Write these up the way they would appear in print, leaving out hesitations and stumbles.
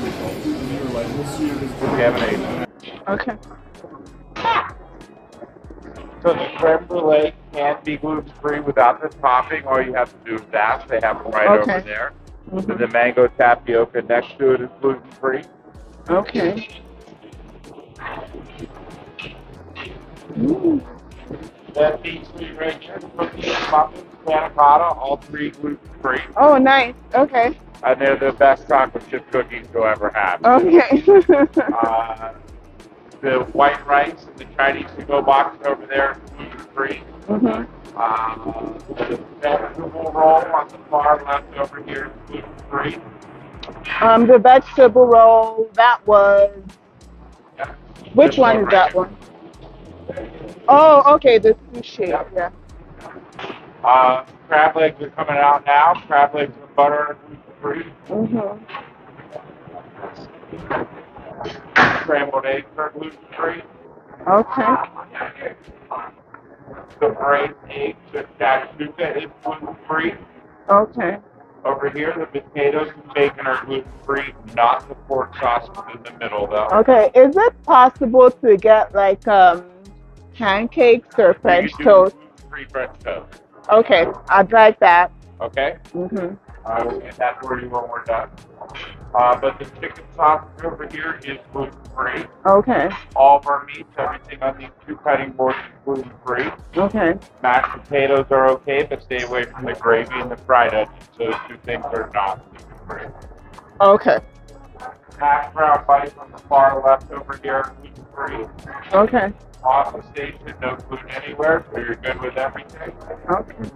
results. And you're like, we'll see it as Contamination. Okay. So the creme brulee can be gluten-free without the topping. All you have to do is ask. They have them right over Okay. there. Mm-hmm. And the mango tapioca next to it is gluten-free. Okay. Mm. That meat sweet right here, cookies, muffins, panna cotta, all three gluten-free. Oh, nice. Okay. And they're the best chocolate chip cookies you'll ever have. Okay. The white rice and the Chinese to-go box over there is gluten-free. Mm-hmm. The vegetable roll on the far left over here is gluten-free. The vegetable roll, that was, Yeah. which This one is right that here. one? Oh, okay, the sushi. Yep. Yeah. Crab legs are coming out now. Crab legs and butter are gluten-free. Mm-hmm. Scrambled eggs are gluten-free. Okay. The braised eggs with shakshuka is gluten-free. Okay. Over here, the potatoes and bacon are gluten-free, not the pork sauce in the middle, though. Okay. Is it possible to get like pancakes or You French can do toast? gluten-free French toast. Okay, I'd like that. Okay? Mm-hmm. We'll get that for you when we're done. But the chicken sausage over here is gluten-free. Okay. All of our meats, everything on these two cutting boards is gluten-free. Okay. Mashed potatoes are okay, but stay away from the gravy and the fried onions. Those two things are not gluten-free. Okay. Hash brown bites on the far left over here are gluten-free. Okay. Off the station, no gluten anywhere, so you're good with everything. Okay.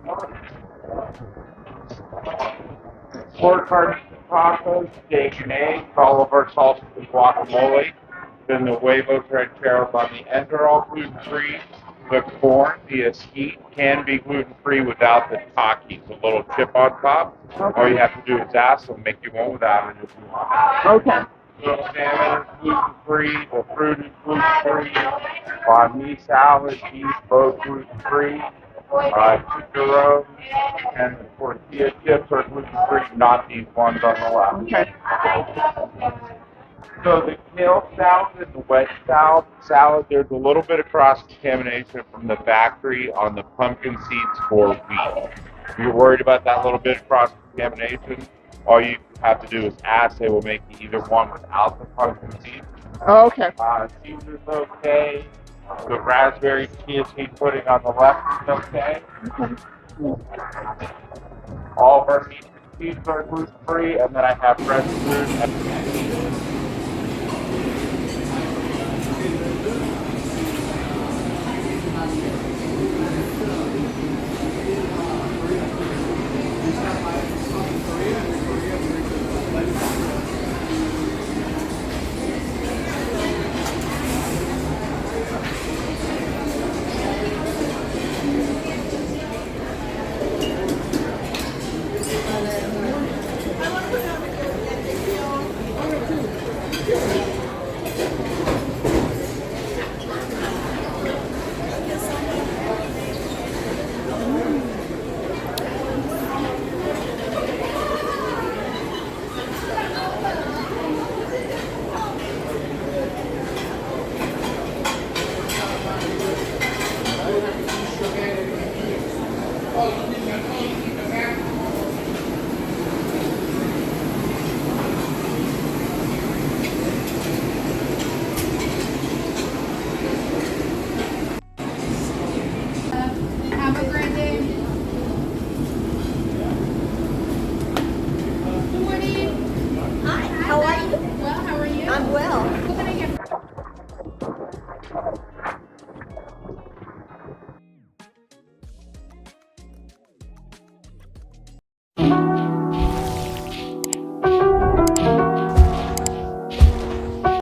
Pork carnes and tacos, steak and eggs, all of our salsas and guacamole. Then the huevos rancheros on the end are all gluten-free. The corn, the esquite, can be gluten-free without the Takis, the little chip on top. All you have to do is ask, they'll make you one without it if you want. Okay. Little salmon is gluten-free, the fruit is gluten-free, banh mi salad, beef, both gluten-free, chicharron, and the tortilla chips are gluten-free, not these ones on the left. Okay. So the kale salad and the wedge salad, there's a little bit of cross-contamination from the factory on the pumpkin seeds for wheat. If you're worried about that little bit of cross-contamination, all you have to do is ask. They will make you either one without the pumpkin seeds. Okay. Caesar's okay. The raspberry chia seed pudding on the left is okay. All of our meat and cheese are gluten-free, and then I have fresh fruit and